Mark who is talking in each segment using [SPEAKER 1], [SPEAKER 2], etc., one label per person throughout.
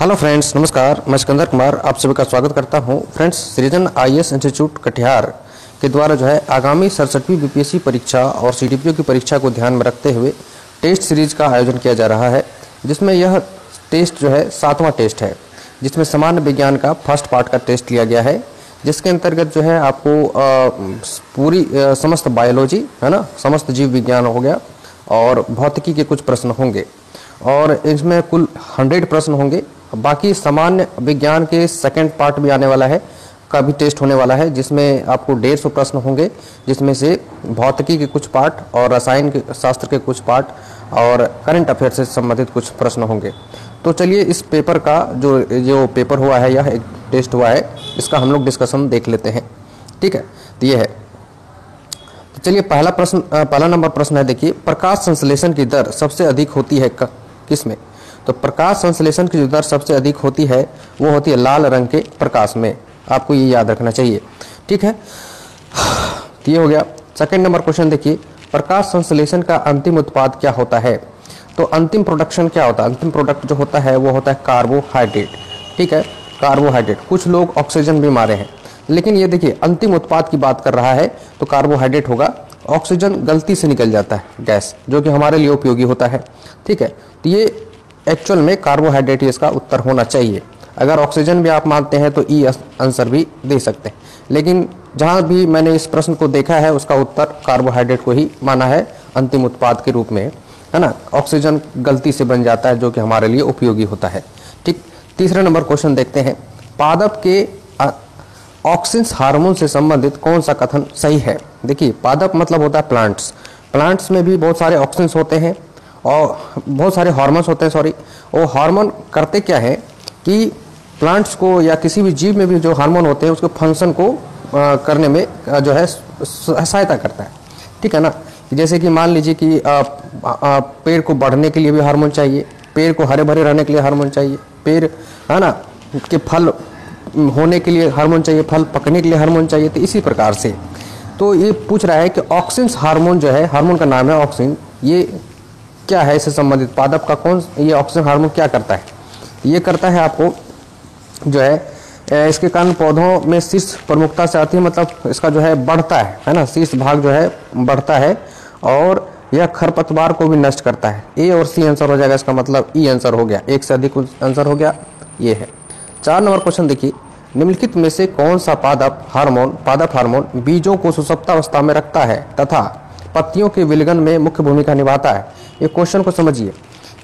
[SPEAKER 1] Hello friends, नमस्कार। मैं सिकंदर कुमार आप सभी का स्वागत करता हूं। फ्रेंड्स, सृजन आईएएस इंस्टीट्यूट कटिहार के द्वारा जो है आगामी 67वीं बीपीएससी परीक्षा और सीडीपीओ की परीक्षा को ध्यान में रखते हुए टेस्ट सीरीज का आयोजन किया जा रहा है, जिसमें यह टेस्ट जो है 7वां टेस्ट है, जिसमें सामान्य विज्ञान का फर्स्ट पार्ट का टेस्ट लिया गया है, जिसके अंतर्गत जो है आपको पूरी समस्त बायोलॉजी है ना, समस्त जीव विज्ञान हो गया और भौतिकी के कुछ प्रश्न होंगे और इसमें कुल 100 प्रश्न होंगे। बाकी सामान्य विज्ञान के सेकंड पार्ट भी आने वाला है, का भी टेस्ट होने वाला है, जिसमें आपको 150 प्रश्न होंगे, जिसमें से भौतिकी के कुछ पार्ट और रसायन शास्त्र के कुछ पार्ट और करंट अफेयर से संबंधित कुछ प्रश्न होंगे। तो चलिए इस पेपर का जो पेपर हुआ है, यह एक टेस्ट हुआ है, इसका हम लोग डिस्कशन देख लेते हैं। ठीक है, तो ये है। तो चलिए पहला नंबर प्रश्न है, देखिए, प्रकाश संश्लेषण की दर सबसे अधिक होती है किसमें? तो प्रकाश संश्लेषण की जो दर सबसे अधिक होती है वो होती है लाल रंग के प्रकाश में। आपको ये याद रखना चाहिए। ठीक है, तो ये हो गया। सेकंड नंबर क्वेश्चन देखिए, प्रकाश संश्लेषण का अंतिम उत्पाद क्या होता है? तो अंतिम प्रोडक्शन क्या होता है? अंतिम प्रोडक्ट जो होता है वो होता है कार्बोहाइड्रेट। ठीक है, कार्बोहाइड्रेट। कुछ लोग ऑक्सीजन भी मारे हैं, लेकिन ये देखिए अंतिम उत्पाद की बात कर रहा है तो कार्बोहाइड्रेट होगा। ऑक्सीजन गलती से निकल जाता है गैस, जो कि हमारे लिए उपयोगी होता है। ठीक है, तो ये एक्चुअल में कार्बोहाइड्रेट इसका उत्तर होना चाहिए। अगर ऑक्सीजन भी आप मानते हैं तो ई आंसर भी दे सकते हैं, लेकिन जहां भी मैंने इस प्रश्न को देखा है उसका उत्तर कार्बोहाइड्रेट को ही माना है अंतिम उत्पाद के रूप में, है ना। ऑक्सीजन गलती से बन जाता है, जो कि हमारे लिए उपयोगी होता है। ठीक, तीसरा नंबर क्वेश्चन देखते हैं, पादप के ऑक्सिन हार्मोन से संबंधित कौन सा कथन सही है? देखिए, पादप मतलब होता है प्लांट्स। प्लांट्स में भी बहुत सारे ऑक्सिन्स होते हैं और बहुत सारे हार्मोन्स होते हैं। वो हार्मोन करते क्या है कि प्लांट्स को या किसी भी जीव में भी जो हार्मोन होते हैं उसके फंक्शन को करने में जो है सहायता करता है। ठीक है ना। जैसे कि मान लीजिए कि पेड़ को बढ़ने के लिए भी हार्मोन चाहिए, पेड़ को हरे भरे रहने के लिए हार्मोन चाहिए, पेड़ है ना के फल होने के लिए हार्मोन चाहिए, फल पकने के लिए हार्मोन चाहिए। तो इसी प्रकार से तो ये पूछ रहा है कि ऑक्सिन हार्मोन जो है, हार्मोन का नाम है ऑक्सिन, ये क्या है इससे संबंधित? पादप का कौन ये ऑक्सीजन हार्मोन क्या करता है? ये करता है आपको जो है इसके कारण पौधों में शीर्ष प्रमुखता से आती है, मतलब इसका जो है बढ़ता है ना, शीर्ष भाग जो है बढ़ता है और यह खरपतवार को भी नष्ट करता है। ए और सी आंसर हो जाएगा, इसका मतलब ई आंसर हो गया, एक से अधिक आंसर हो गया, ये है। 4 नंबर क्वेश्चन देखिए, निम्नलिखित में से कौन सा पादप हार्मोन बीजों को सुषुप्तावस्था में रखता है तथा पत्तियों के विलयन में मुख्य भूमिका निभाता है? ये क्वेश्चन को समझिए।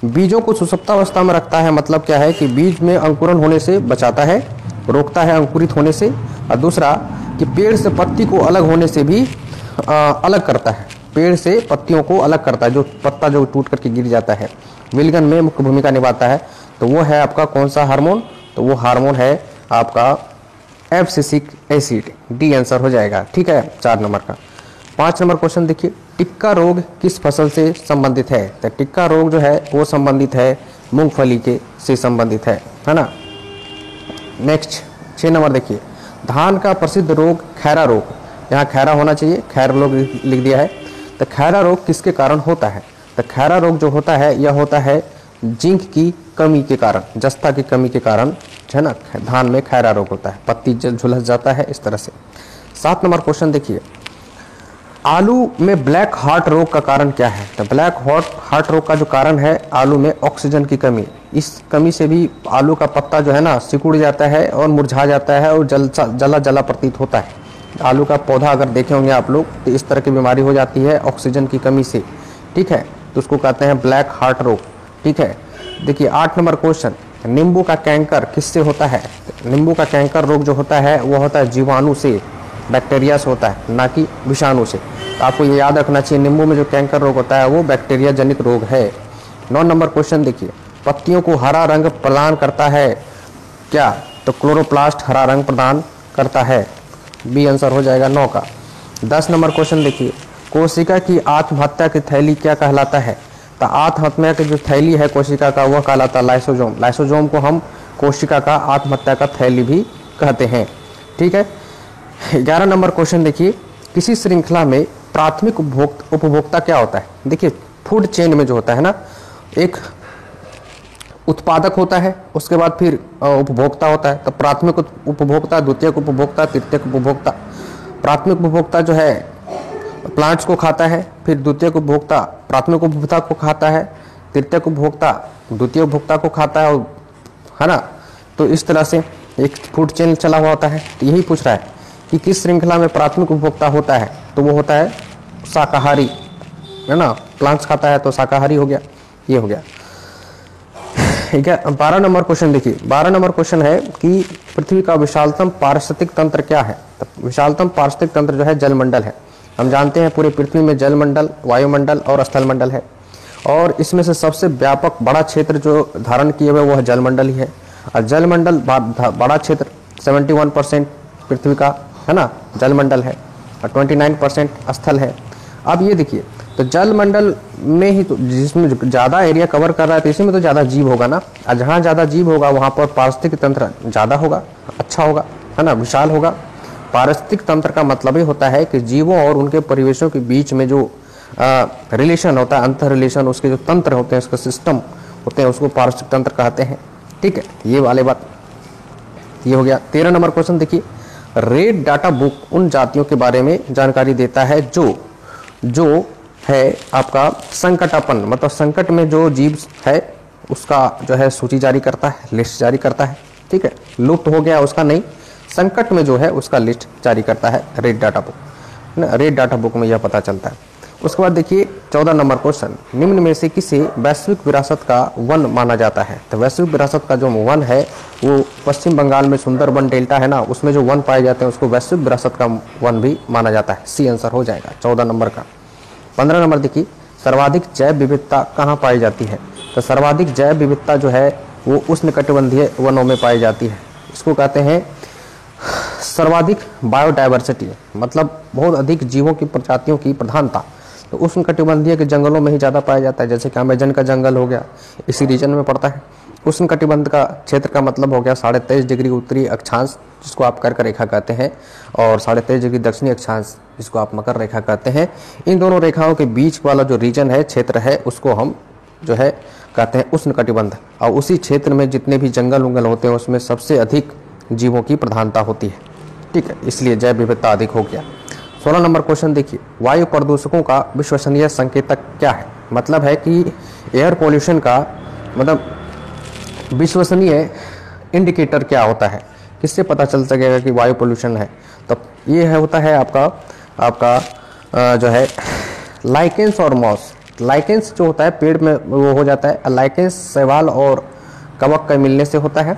[SPEAKER 1] बीजों को सुषुप्तावस्था में रखता है मतलब क्या है कि बीज में अंकुरन होने से बचाता है, रोकता है अंकुरित होने से, और दूसरा कि पेड़ से पत्ती को अलग होने से भी अलग करता है, पेड़ से पत्तियों को अलग करता है, जो पत्ता जो टूट करके गिर जाता है, विलयन में मुख्य भूमिका निभाता है। तो वो है आपका कौन सा हार्मोन? तो वो हार्मोन है आपका एब्सिसिक एसिड, डी आंसर हो जाएगा। ठीक है, 4 नंबर का। 5 नंबर क्वेश्चन देखिए, टिक्का रोग किस फसल से संबंधित है? तो टिक्का रोग जो है वो संबंधित है मूंगफली के से संबंधित है ना। नेक्स्ट 6 नंबर देखिए, धान का प्रसिद्ध रोग खैरा रोग, यहाँ खैरा होना चाहिए, खैर रोग लिख दिया है। तो खैरा रोग किसके कारण होता है? तो खैरा रोग जो होता है यह होता है जिंक की कमी के कारण, जस्ता की कमी के कारण है ना, धान में खैरा रोग होता है, पत्ती झुलस जाता है इस तरह से। 7 नंबर क्वेश्चन देखिए, आलू में ब्लैक हार्ट रोग का कारण क्या है? तो ब्लैक हार्ट रोग का जो कारण है आलू में ऑक्सीजन की कमी। इस कमी से भी आलू का पत्ता जो है ना सिकुड़ जाता है और मुरझा जाता है और जला जला प्रतीत होता है। आलू का पौधा अगर देखे होंगे आप लोग तो इस तरह की बीमारी हो जाती है ऑक्सीजन की कमी से। ठीक है, तो उसको कहते हैं ब्लैक हार्ट रोग। ठीक है, देखिए 8 नंबर क्वेश्चन, नींबू का कैंकर किससे होता है? नींबू का कैंकर रोग जो होता है वो होता है जीवाणु से, बैक्टीरिया से होता है, ना कि विषाणु से। तो आपको ये याद रखना चाहिए, नींबू में जो कैंकर रोग होता है वो बैक्टीरिया जनित रोग है। 9 नंबर क्वेश्चन देखिए, पत्तियों को हरा रंग प्रदान करता है क्या? तो क्लोरोप्लास्ट हरा रंग प्रदान करता है, बी आंसर हो जाएगा 9 का। 10 नंबर क्वेश्चन देखिए, कोशिका की आत्महत्या की थैली क्या कहलाता है? तो आत्महत्या की जो थैली है कोशिका का वह कहलाता है लाइसोजोम। लाइसोजोम को हम कोशिका का आत्महत्या का थैली भी कहते हैं। ठीक है, 11 नंबर क्वेश्चन देखिए, किसी श्रृंखला में प्राथमिक उपभोक्ता क्या होता है? देखिए फूड चेन में जो होता है ना, एक उत्पादक होता है, उसके बाद फिर उपभोक्ता होता है। तो प्राथमिक उपभोक्ता, द्वितीयक उपभोक्ता, तृतीयक उपभोक्ता। प्राथमिक उपभोक्ता जो है प्लांट्स को खाता है, फिर द्वितीयक उपभोक्ता प्राथमिक उपभोक्ता को खाता है, तृतीयक उपभोक्ता द्वितीय उपभोक्ता को खाता है ना। तो इस तरह से एक फूड चेन चला हुआ होता है। तो यही पूछ रहा है कि किस श्रृंखला में प्राथमिक उपभोक्ता होता है, तो वो होता है शाकाहारी, है ना। प्लांट्स खाता है तो शाकाहारी हो गया, ये हो गया। ठीक है। 12 नंबर क्वेश्चन देखिए। 12 नंबर क्वेश्चन है कि पृथ्वी का विशालतम पारिस्थितिक तंत्र क्या है। तो विशालतम पारिस्थितिक तंत्र जो है जलमंडल है। हम जानते हैं पूरे पृथ्वी में जलमंडल, वायुमंडल और स्थलमंडल है, और इसमें से सबसे व्यापक बड़ा क्षेत्र जो धारण किए हुए वो है जलमंडल ही है। और जलमंडल बड़ा क्षेत्र 71% पृथ्वी का, है ना, जलमंडल है, और 29% स्थल है। अब ये देखिए, तो जलमंडल में ही तो जिसमें ज़्यादा एरिया कवर कर रहा है, तो इसी में तो ज़्यादा जीव होगा ना। और जहाँ ज़्यादा जीव होगा वहाँ पर पारिस्थितिक तंत्र ज़्यादा होगा, अच्छा होगा, है ना, विशाल होगा। पारिस्थितिक तंत्र का मतलब ही होता है कि जीवों और उनके परिवेशों के बीच में जो रिलेशन होता है, अंतर रिलेशन, उसके जो तंत्र होते हैं, उसके सिस्टम होते हैं, उसको पारिस्थितिक तंत्र कहते हैं। ठीक है, ये वाले बात ये हो गया। 13 नंबर क्वेश्चन देखिए। रेड डाटा बुक उन जातियों के बारे में जानकारी देता है जो है आपका संकटापन्न, मतलब संकट में जो जीव है उसका जो है सूची जारी करता है, लिस्ट जारी करता है। ठीक है, लुप्त हो गया उसका नहीं, संकट में जो है उसका लिस्ट जारी करता है red data book, red data book में यह पता चलता है। उसके बाद देखिए 14 नंबर क्वेश्चन। निम्न में से किसे वैश्विक विरासत का वन माना जाता है। तो वैश्विक विरासत का जो वन है वो पश्चिम बंगाल में सुंदरबन डेल्टा है ना, उसमें जो वन पाए जाते हैं उसको वैश्विक विरासत का वन भी माना जाता है। सी आंसर हो जाएगा 14 नंबर का। 15 नंबर देखिए। सर्वाधिक जैव विविधता कहाँ पाई जाती है। तो सर्वाधिक जैव विविधता जो है वो उष्णकटिबंधीय वनों में पाई जाती है। इसको कहते हैं सर्वाधिक बायोडाइवर्सिटी, मतलब बहुत अधिक जीवों की प्रजातियों की प्रधानता तो उष्णकटिबंधीय के जंगलों में ही ज़्यादा पाया जाता है। जैसे कि अमेजन का जंगल हो गया, इसी रीजन में पड़ता है। उष्णकटिबंध का क्षेत्र का मतलब हो गया 23.5 डिग्री उत्तरी अक्षांश, जिसको आप कर्क रेखा कहते हैं, और 23.5 डिग्री दक्षिणी अक्षांश, जिसको आप मकर रेखा कहते हैं। इन दोनों रेखाओं के बीच वाला जो रीजन है, क्षेत्र है, उसको हम जो है कहते हैं उष्णकटिबंध। और उसी क्षेत्र में जितने भी जंगल उंगल होते हैं उसमें सबसे अधिक जीवों की प्रधानता होती है। ठीक है, इसलिए जैव विविधता अधिक हो गया। 16 नंबर क्वेश्चन देखिए। वायु प्रदूषकों का विश्वसनीय संकेतक क्या है। मतलब है कि एयर पोल्यूशन का मतलब विश्वसनीय इंडिकेटर क्या होता है, किससे पता चल सकेगा कि वायु पोल्यूशन है। तो ये है होता है आपका जो है लाइकेंस और मॉस। लाइकेंस जो होता है पेड़ में वो हो जाता है, लाइकेंस शैवाल और कवक के मिलने से होता है,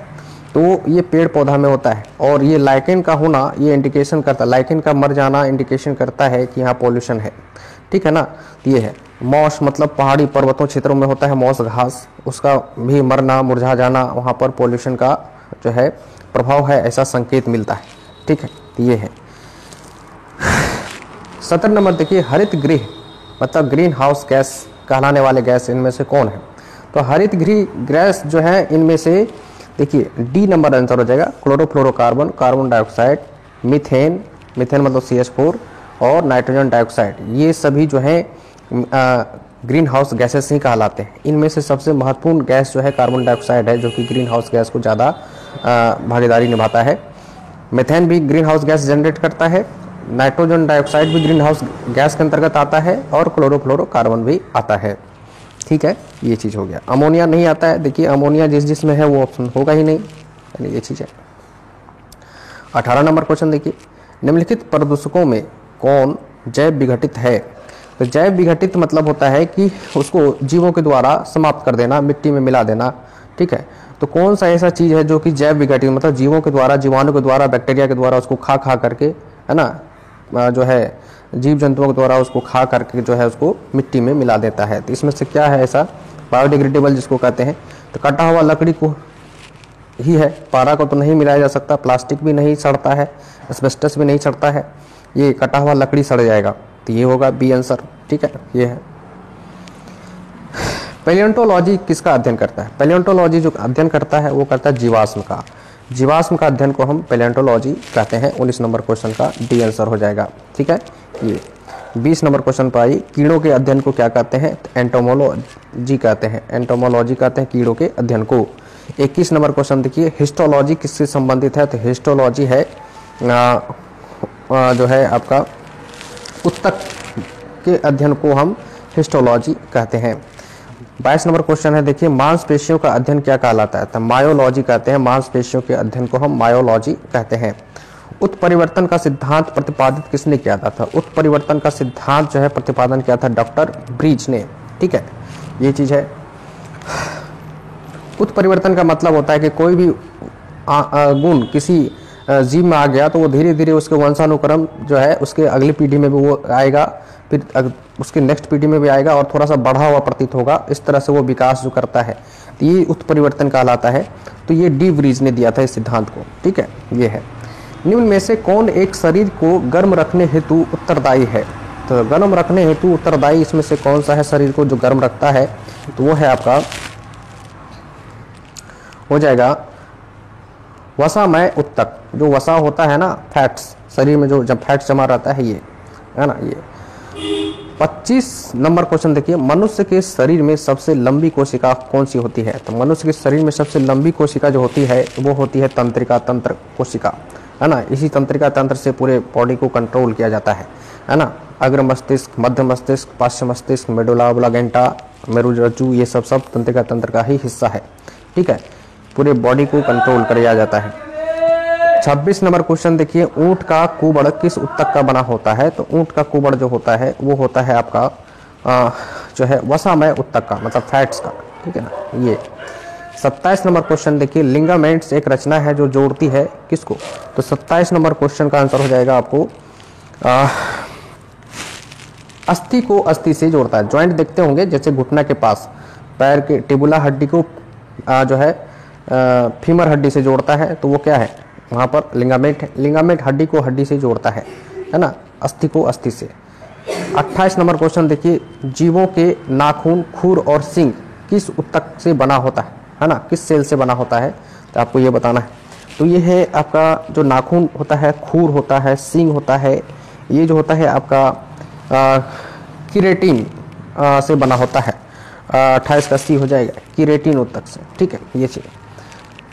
[SPEAKER 1] तो ये पेड़ पौधा में होता है। और ये लाइकेन का होना ये इंडिकेशन करता है, लाइकेन का मर जाना इंडिकेशन करता है कि यहाँ पॉल्यूशन है। ठीक है ना। तो ये है मॉस, मतलब पहाड़ी पर्वतों क्षेत्रों में होता है मॉस घास, उसका भी मरना मुरझा जाना, वहाँ पर पॉल्यूशन का जो है प्रभाव है, ऐसा संकेत मिलता है। ठीक है, तो ये है। 17 नंबर देखिए। हरित गृह मतलब ग्रीन हाउस गैस कहलाने वाले गैस इनमें से कौन है। तो हरित गृह गैस जो है इनमें से देखिए डी नंबर आंसर हो जाएगा। Chlorofluorocarbon, carbon dioxide, methane, methane मतलब CH4, और नाइट्रोजन डाइऑक्साइड, ये सभी जो है ग्रीन हाउस गैसेस ही कहलाते हैं। इनमें से सबसे महत्वपूर्ण गैस जो है कार्बन डाइऑक्साइड है, जो कि ग्रीन हाउस गैस को ज़्यादा भागीदारी निभाता है। मीथेन भी ग्रीन हाउस गैस जनरेट करता है, नाइट्रोजन डाइऑक्साइड भी ग्रीन हाउस गैस के अंतर्गत आता है, और क्लोरोफ्लोरोकार्बन भी आता है। ठीक है, ये चीज़ हो गया। अमोनिया नहीं आता है। देखिए अमोनिया जिसमें है वो ऑप्शन होगा ही नहीं, यानी ये चीज़ है। 18 नंबर क्वेश्चन देखिए। निम्नलिखित प्रदूषकों में कौन जैव विघटित है। तो जैव विघटित मतलब होता है कि उसको जीवों के द्वारा समाप्त कर देना, मिट्टी में मिला देना। ठीक है, तो कौन सा ऐसा चीज़ है जो कि जैव विघटित मतलब जीवों के द्वारा, जीवाणु के द्वारा, बैक्टीरिया के द्वारा उसको खा करके, है ना, जो है जीव जंतुओं के द्वारा उसको खा करके जो है उसको मिट्टी में मिला देता है। तो इसमें से क्या है ऐसा बायोडिग्रेडेबल जिसको कहते हैं। तो कटा हुआ लकड़ी को ही है, पारा को तो नहीं मिलाया जा सकता, प्लास्टिक भी नहीं सड़ता है, एस्बेस्टस भी नहीं सड़ता है, ये कटा हुआ लकड़ी सड़ जाएगा। तो ये होगा बी आंसर। ठीक है, ये है। पैलियोंटोलॉजी किसका अध्ययन करता है। पैलियोंटोलॉजी जो अध्ययन करता है वो करता है जीवाश्म का। जीवाश्म का अध्ययन को हम पैलियोंटोलॉजी कहते हैं। 19 नंबर क्वेश्चन का डी आंसर हो जाएगा। ठीक है, ये 20 नंबर क्वेश्चन पर आई, कीड़ों के अध्ययन को क्या कहते हैं? एंटोमोलॉजी कहते हैं, एंटोमोलॉजी कहते हैं कीड़ों के अध्ययन को। 21 नंबर क्वेश्चन देखिए, हिस्टोलॉजी किससे संबंधित है? तो हिस्टोलॉजी है जो है आपका उत्तक के अध्ययन को हम हिस्टोलॉजी कहते हैं। 22 नंबर क्वेश्चन है देखिए, मांसपेशियों का अध्ययन क्या कहलाता है? तो मायोलॉजी कहते हैं, मांसपेशियों के अध्ययन को हम मायोलॉजी कहते हैं। उत्परिवर्तन का सिद्धांत प्रतिपादित किसने किया था? उत्परिवर्तन का सिद्धांत जो है प्रतिपादन किया था डॉक्टर ब्रीच ने। ठीक है, ये चीज है। उत्परिवर्तन का मतलब होता है कि कोई भी गुण किसी जीव में आ गया तो वो धीरे धीरे उसके वंशानुक्रम जो है उसके अगली पीढ़ी में भी वो आएगा, फिर उसके नेक्स्ट पीढ़ी में भी आएगा और थोड़ा सा बढ़ा हुआ प्रतीत होगा। इस तरह से वो विकास जो करता है, तो ये उत्परिवर्तन कहलाता है। तो ये डी व्रीज ने दिया था इस सिद्धांत को। ठीक है, ये है। निम्न में से कौन एक शरीर को गर्म रखने हेतु उत्तरदायी है? तो गर्म रखने हेतु उत्तरदायी इसमें से कौन सा है शरीर को जो गर्म रखता है? तो वो है आपका, हो जाएगा वसामय उत्तक। जो वसा होता है ना, फैट्स शरीर में जो जब फैट्स जमा रहता है, ये है ना। ये 25 नंबर क्वेश्चन देखिए, मनुष्य के शरीर में सबसे लंबी कोशिका कौन सी होती है? तो मनुष्य के शरीर में सबसे लंबी कोशिका जो होती है वो होती है तंत्रिका तंत्र कोशिका, है ना। इसी तंत्रिका तंत्र से पूरे बॉडी को कंट्रोल किया जाता है ना। अग्र मस्तिष्क, मध्य मस्तिष्क, पार्श्व मस्तिष्क, मेडुला ओब्लांगेटा, मेरुरज्जु, ये सब तंत्रिका तंत्र का ही हिस्सा है। ठीक है, पूरे बॉडी को कंट्रोल किया जाता है। 26 नंबर क्वेश्चन देखिए, ऊंट का कुबड़ किस उत्तक का बना होता है? तो ऊंट का कुबड़ जो होता है वो होता है आपका जो है वसामय उत्तक का, मतलब फैट्स का। ठीक है ना। ये 27 नंबर क्वेश्चन देखिए, लिगामेंट्स एक रचना है जो जोड़ती है किसको? तो 27 नंबर क्वेश्चन का आंसर हो जाएगा आपको अस्थि को अस्थि से जोड़ता है। जॉइंट देखते होंगे, जैसे घुटना के पास पैर के टिबुला हड्डी को जो है फीमर हड्डी से जोड़ता है, तो वो क्या है? वहाँ पर लिगामेंट है। लिगामेंट हड्डी को हड्डी से जोड़ता है ना, अस्थि को अस्थि से। 28 नंबर क्वेश्चन देखिए, जीवों के नाखून, खुर और सींग किस उत्तक से बना होता है ना, किस सेल से बना होता है? तो आपको ये बताना है। तो ये है आपका जो नाखून होता है, खूर होता है, सींग होता है, ये जो होता है आपका किरेटिन से बना होता है। 28 का सी हो जाएगा किरेटिन उत्तक से। ठीक है, ये चीज।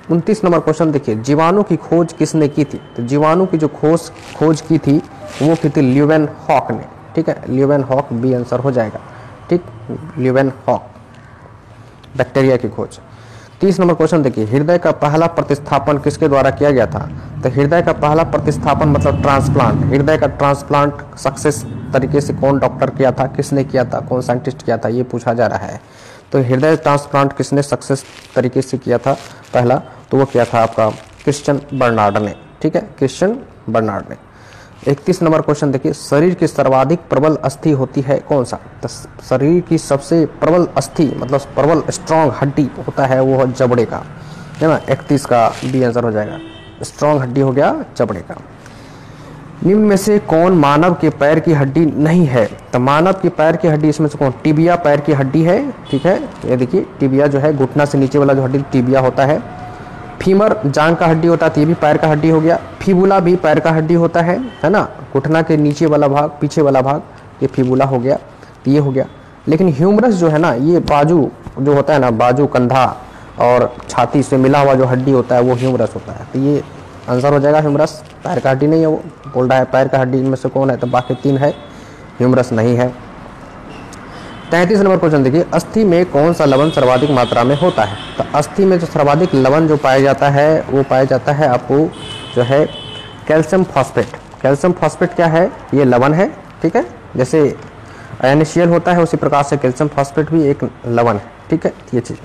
[SPEAKER 1] 29 नंबर क्वेश्चन देखिए, जीवाणु की खोज किसने की थी? तो जीवाणु की जो खोज की थी वो की थी ल्यूवेनहॉक ने। ठीक है, ल्यूवेनहॉक बी आंसर हो जाएगा। ठीक, ल्यूवेनहॉक, बैक्टीरिया की खोज। 30 नंबर क्वेश्चन देखिए, हृदय का पहला प्रतिस्थापन किसके द्वारा किया गया था? तो हृदय का पहला प्रतिस्थापन मतलब ट्रांसप्लांट, हृदय का ट्रांसप्लांट सक्सेस तरीके से कौन डॉक्टर किया था, किसने किया था, कौन साइंटिस्ट किया था, ये पूछा जा रहा है। तो हृदय ट्रांसप्लांट किसने सक्सेस तरीके से किया था पहला? तो वो किया था आपका क्रिश्चियन बर्नार्ड ने। ठीक है, क्रिश्चियन बर्नार्ड ने। 31 नंबर क्वेश्चन देखिए, शरीर की सर्वाधिक प्रबल अस्थि होती है कौन सा? तो शरीर की सबसे प्रबल अस्थि मतलब प्रबल स्ट्रॉन्ग हड्डी होता है वो जबड़े का, है ना। 31 का बी आंसर हो जाएगा, स्ट्रॉन्ग हड्डी हो गया जबड़े का। निम्न में से कौन मानव के पैर की हड्डी नहीं है? तो मानव की पैर की हड्डी इसमें से कौन? टिबिया पैर की हड्डी है। ठीक है, ये देखिए टिबिया जो है घुटना से नीचे वाला जो हड्डी टिबिया होता है। फीमर जांग का हड्डी होता है, तो ये भी पैर का हड्डी हो गया। फिबुला भी पैर का हड्डी होता है ना। घुटना के नीचे वाला भाग, पीछे वाला भाग, ये फिबुला हो गया, तो ये हो गया। लेकिन ह्यूमरस जो है ना, ये बाजू जो होता है ना, बाजू, कंधा और छाती से मिला हुआ जो हड्डी होता है वो ह्यूमरस होता है। तो ये आंसर हो जाएगा ह्यूमरस, पैर का हड्डी नहीं है। वो बोल रहा है पैर का हड्डी इनमें से कौन है? तो बाकी 3 है, ह्यूमरस नहीं है। 33 नंबर क्वेश्चन देखिए, अस्थि में कौन सा लवण सर्वाधिक मात्रा में होता है? तो अस्थि में जो सर्वाधिक लवण जो पाया जाता है वो पाया जाता है आपको जो है कैल्शियम फॉस्फेट। कैल्शियम फॉस्फेट क्या है? ये लवण है। ठीक है, जैसे NaCl होता है उसी प्रकार से कैल्शियम फॉस्फेट भी एक लवण है। ठीक है, ये चीज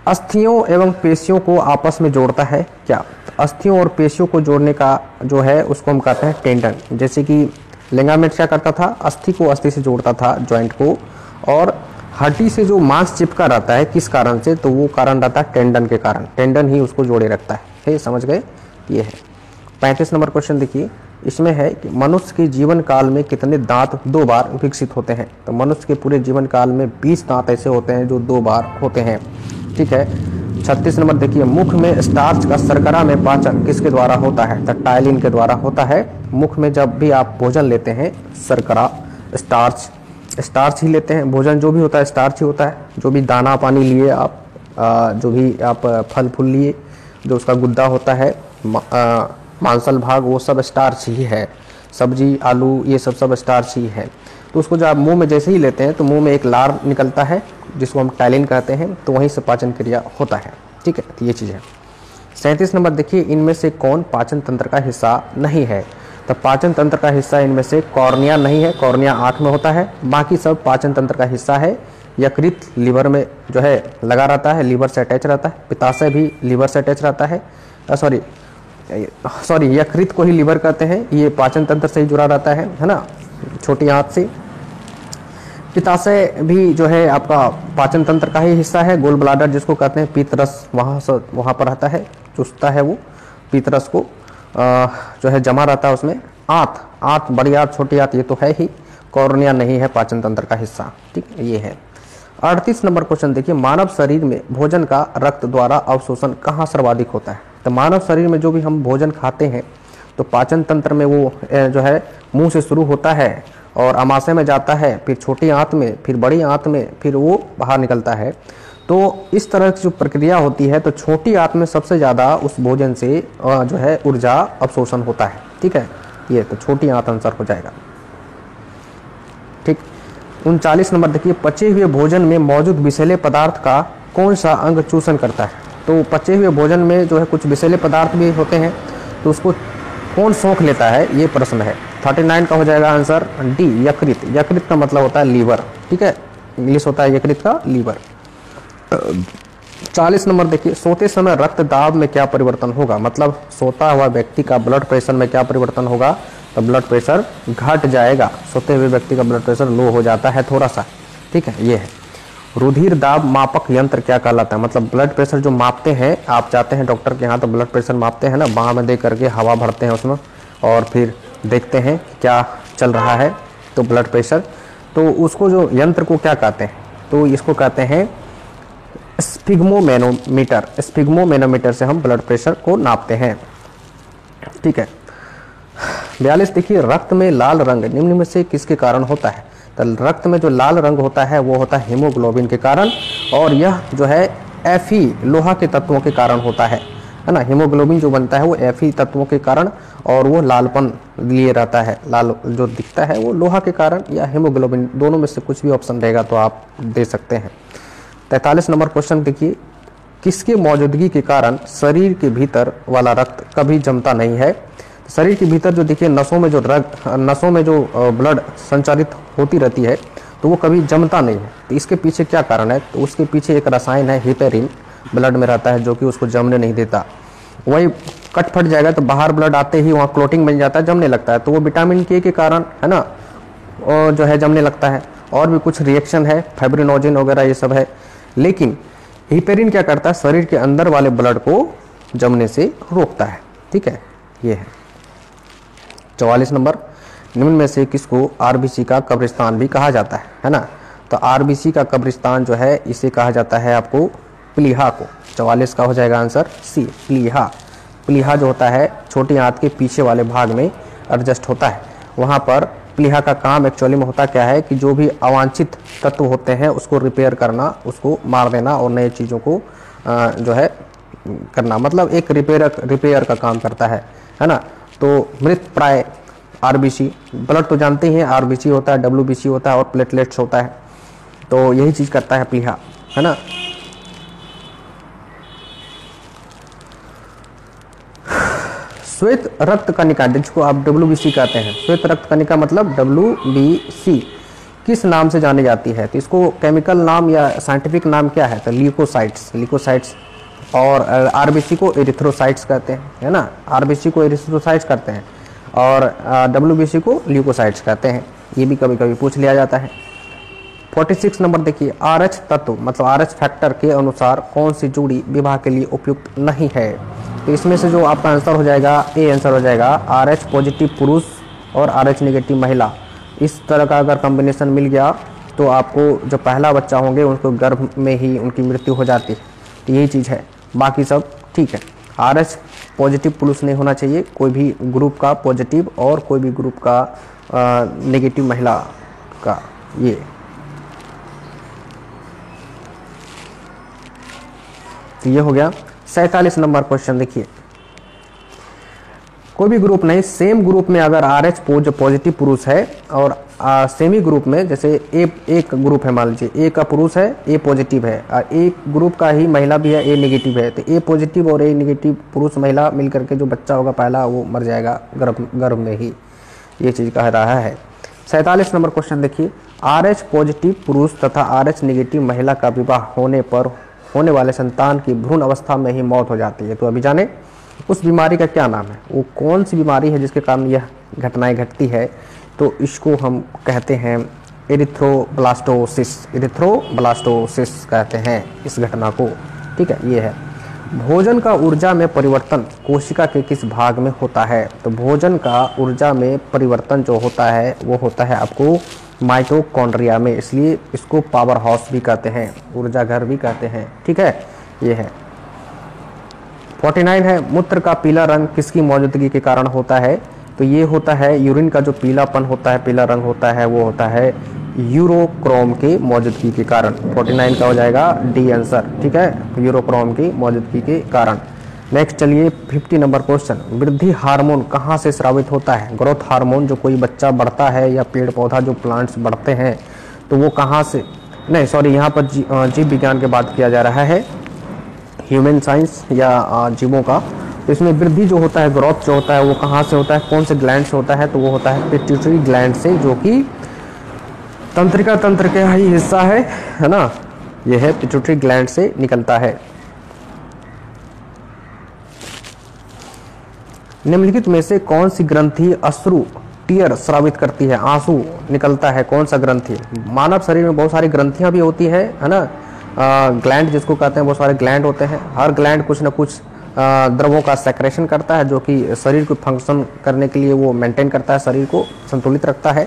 [SPEAKER 1] अस्थियों एवं पेशियों को आपस में जोड़ता है क्या? अस्थियों और पेशियों को जोड़ने का जो है उसको हम कहते हैं टेंडन। जैसे कि लिगामेंट क्या करता था? अस्थि को अस्थि से जोड़ता था, जॉइंट को, और हड्डी से जो मांस चिपका रहता है किस कारण से? तो वो कारण रहता है टेंडन के कारण। टेंडन ही उसको जोड़े रखता है। समझ गए? ये है। 35 नंबर क्वेश्चन देखिए, इसमें है कि मनुष्य के जीवन काल में कितने दांत 2 बार विकसित होते हैं? तो मनुष्य के पूरे जीवन काल में 20 दांत ऐसे होते हैं जो 2 बार होते हैं। ठीक है। 36 नंबर देखिए, मुख में स्टार्च का शर्करा में पाचन किसके द्वारा होता है? तो टाइलिन के द्वारा होता है। मुख में जब भी आप भोजन लेते हैं, शर्करा, स्टार्च ही लेते हैं। भोजन जो भी होता है स्टार्च ही होता है। जो भी दाना पानी लिए आप, जो भी आप फल फूल लिए, जो उसका गुद्दा होता है, मांसल भाग, वो सब स्टार्च ही है। सब्जी, आलू, ये सब स्टार्च ही है। तो उसको जब आप मुंह में जैसे ही लेते हैं तो मुंह में एक लार निकलता है जिसको हम टाइलिन कहते हैं, तो वहीं से पाचन क्रिया होता है। ठीक है, तो ये चीज़ है। 37 नंबर देखिए, इनमें से कौन पाचन तंत्र का हिस्सा नहीं है? तो पाचन तंत्र का हिस्सा इनमें से कॉर्निया नहीं है। कॉर्निया आँख में होता है, बाकी सब पाचन तंत्र का हिस्सा है। यकृत लीवर में जो है लगा रहता है, लीवर से अटैच रहता है। पित्ताशय भी लीवर से अटैच रहता है। सॉरी यकृत को ही लीवर कहते हैं, ये पाचन तंत्र से ही जुड़ा रहता है ना, छोटी आंत से। पित्ताशय भी जो है आपका पाचन तंत्र का ही हिस्सा है। गोल ब्लाडर जिसको कहते हैं, पीतरस वहाँ पर रहता है, चूसता है वो पीतरस को, जो है जमा रहता है उसमें। आंत, बड़ी आंत, छोटी आंत, ये तो है ही। कॉर्निया नहीं है पाचन तंत्र का हिस्सा। ठीक है, ये है। 38 नंबर क्वेश्चन देखिए, मानव शरीर में भोजन का रक्त द्वारा अवशोषण कहाँ सर्वाधिक होता है? तो मानव शरीर में जो भी हम भोजन खाते हैं तो पाचन तंत्र में वो जो है मुंह से शुरू होता है और अमाशय में जाता है, फिर छोटी आंत में, फिर बड़ी आंत में, फिर वो बाहर निकलता है। तो इस तरह की जो प्रक्रिया होती है, तो छोटी आंत में सबसे ज़्यादा उस भोजन से जो है ऊर्जा अवशोषण होता है। ठीक है, ये तो छोटी आंत आंसर हो जाएगा। ठीक। 39 नंबर देखिए, पचे हुए भोजन में मौजूद विषैले पदार्थ का कौन सा अंग चूषण करता है? तो पचे हुए भोजन में जो है कुछ विषैले पदार्थ भी होते हैं, तो उसको कौन सोख लेता है, ये प्रश्न है। 39 का हो जाएगा आंसर डी, यकृत। यकृत का मतलब होता है लीवर। ठीक है, इंग्लिश होता है यकृत का लीवर। 40 नंबर देखिए, सोते समय रक्त दाब में क्या परिवर्तन होगा? मतलब सोता हुआ व्यक्ति का ब्लड प्रेशर में क्या परिवर्तन होगा? तो ब्लड प्रेशर घट जाएगा। सोते हुए व्यक्ति का ब्लड प्रेशर लो हो जाता है थोड़ा सा। ठीक है, ये है। रुधिर दाब मापक यंत्र क्या कहलाता है? मतलब ब्लड प्रेशर जो मापते हैं, आप जाते हैं डॉक्टर के यहाँ तो ब्लड प्रेशर मापते हैं ना, बाँह में दे करके हवा भरते हैं उसमें और फिर देखते हैं क्या चल रहा है, तो ब्लड प्रेशर, तो उसको जो यंत्र को क्या कहते हैं? तो इसको कहते हैं स्फिग्मोमेनोमीटर। स्फिग्मोमेनोमीटर से हम ब्लड प्रेशर को नापते हैं। ठीक है। 42 देखिए, रक्त में लाल रंग निम्न में से किसके कारण होता है? तो रक्त में जो लाल रंग होता है वो होता है हीमोग्लोबिन के कारण, और यह जो है Fe लोहा के तत्वों के कारण होता है ना। हीमोग्लोबिन जो बनता है वो Fe तत्वों के कारण, और वो लालपन लिए रहता है। लाल जो दिखता है वो लोहा के कारण या हीमोग्लोबिन, दोनों में से कुछ भी ऑप्शन रहेगा तो आप दे सकते हैं। 43 नंबर क्वेश्चन देखिए, किसके मौजूदगी के कारण शरीर के भीतर वाला रक्त कभी जमता नहीं है? शरीर के भीतर जो देखिए नसों में जो ब्लड संचारित होती रहती है तो वो कभी जमता नहीं है। तो इसके पीछे क्या कारण है? तो उसके पीछे एक रसायन है हिपेरिन, ब्लड में रहता है, जो कि उसको जमने नहीं देता। वही कट फट जाएगा तो बाहर ब्लड आते ही वहाँ क्लोटिंग बन जाता है, जमने लगता है। तो वो विटामिन के कारण है ना, और जो है जमने लगता है। और भी कुछ रिएक्शन है, फाइब्रिनोजिन वगैरह ये सब है। लेकिन हिपेरिन क्या करता है? शरीर के अंदर वाले ब्लड को जमने से रोकता है। ठीक है, ये है। 44 नंबर, निम्न में से किसको आरबीसी का कब्रिस्तान भी कहा जाता है ना? तो आरबीसी का कब्रिस्तान जो है इसे कहा जाता है आपको प्लीहा को। 44 का हो जाएगा आंसर सी, प्लीहा। प्लीहा जो होता है छोटी आंत के पीछे वाले भाग में एडजस्ट होता है। वहाँ पर प्लीहा का काम एक्चुअली में होता क्या है कि जो भी अवांछित तत्व होते हैं उसको रिपेयर करना, उसको मार देना और नए चीज़ों को जो है करना, मतलब एक रिपेयर का काम करता है ना। तो मृत प्राय आरबीसी, ब्लड तो जानते ही हैं, आरबीसी होता है, डब्ल्यूबीसी होता है और प्लेटलेट्स होता है। तो यही चीज़ करता है प्लीहा, है ना। श्वेत रक्त कणिका, जिसको आप डब्ल्यूबीसी कहते हैं, श्वेत रक्त कणिका मतलब डब्ल्यूबीसी, किस नाम से जानी जाती है? तो इसको केमिकल नाम या साइंटिफिक नाम क्या है? तो ल्यूकोसाइट्स। और आरबीसी को एरिथ्रोसाइट्स कहते हैं, है ना। आरबीसी को एरिथ्रोसाइट्स कहते हैं और डब्ल्यूबीसी को ल्यूकोसाइट्स कहते हैं। ये भी कभी कभी पूछ लिया जाता है। 46 नंबर देखिए, आरएच तत्व मतलब आरएच फैक्टर के अनुसार कौन सी जोड़ी विवाह के लिए उपयुक्त नहीं है? तो इसमें से जो आपका आंसर हो जाएगा, ए आंसर हो जाएगा, आरएच पॉजिटिव पुरुष और आरएच नेगेटिव महिला। इस तरह का अगर कॉम्बिनेशन मिल गया तो आपको जो पहला बच्चा होंगे उनको गर्भ में ही उनकी मृत्यु हो जाती है। तो यही चीज़ है, बाकी सब ठीक है। आरएच पॉजिटिव पुरुष नहीं होना चाहिए, कोई भी ग्रुप का पॉजिटिव और कोई भी ग्रुप का नेगेटिव महिला का। ये तो ये हो गया। 47 नंबर क्वेश्चन देखिए, कोई भी ग्रुप नहीं, सेम ग्रुप में अगर RH जो पॉजिटिव पुरुष है और सेमी ग्रुप में, जैसे एक ग्रुप है, मान लीजिए A का पुरुष है, A पॉजिटिव है, और एक ग्रुप का ही महिला भी है, A नेगेटिव है, तो A पॉजिटिव और A नेगेटिव पुरुष महिला मिलकर के जो बच्चा होगा पहला, वो मर जाएगा गर्भ में ही। ये चीज़ कह रहा है। 47 नंबर क्वेश्चन देखिए, RH पॉजिटिव पुरुष तथा RH नेगेटिव महिला का विवाह होने पर होने वाले संतान की भ्रूण अवस्था में ही मौत हो जाती है। तो अभी जाने उस बीमारी का क्या नाम है, वो कौन सी बीमारी है जिसके कारण यह घटनाएं घटती है। तो इसको हम कहते हैं एरिथ्रोब्लास्टोसिस। एरिथ्रोब्लास्टोसिस कहते हैं इस घटना को। ठीक है, ये है। भोजन का ऊर्जा में परिवर्तन कोशिका के किस भाग में होता है। तो भोजन का ऊर्जा में परिवर्तन जो होता है वो होता है आपको माइटोकॉन्ड्रिया में, इसलिए इसको पावर हाउस भी कहते हैं, ऊर्जा घर भी कहते हैं। ठीक है, ये है। 49 है, मूत्र का पीला रंग किसकी मौजूदगी के कारण होता है। तो ये होता है यूरिन का जो पीलापन होता है, पीला रंग होता है, वो होता है यूरोक्रोम के मौजूदगी के कारण। 49 का हो जाएगा डी आंसर। ठीक है, यूरोक्रोम की मौजूदगी के कारण। नेक्स्ट चलिए 50 नंबर क्वेश्चन, वृद्धि हार्मोन कहाँ से स्रावित होता है। ग्रोथ हार्मोन, जो कोई बच्चा बढ़ता है या पेड़ पौधा जो प्लांट्स बढ़ते हैं, तो वो कहाँ से, नहीं सॉरी, यहाँ पर जीव विज्ञान की बात किया जा रहा है, ह्यूमन साइंस या जीवों का। तो इसमें वृद्धि जो होता है, ग्रोथ जो होता है, वो कहाँ से होता है, कौन से ग्लैंड से होता है। तो वो होता है पिट्यूटरी ग्लैंड से, जो कि तंत्रिका तंत्र का ही हिस्सा है ना। ये है पिट्यूटरी ग्लैंड से निकलता है। निम्नलिखित में से कौन सी ग्रंथि अश्रु टीयर स्रावित करती है, आंसू निकलता है, कौन सा ग्रंथि। मानव शरीर में बहुत सारी ग्रंथियां भी होती है ना, ग्लैंड जिसको कहते हैं, बहुत सारे ग्लैंड होते हैं। हर ग्लैंड कुछ ना कुछ द्रवों का सेक्रेशन करता है, जो कि शरीर को फंक्शन करने के लिए वो मेंटेन करता है, शरीर को संतुलित रखता है।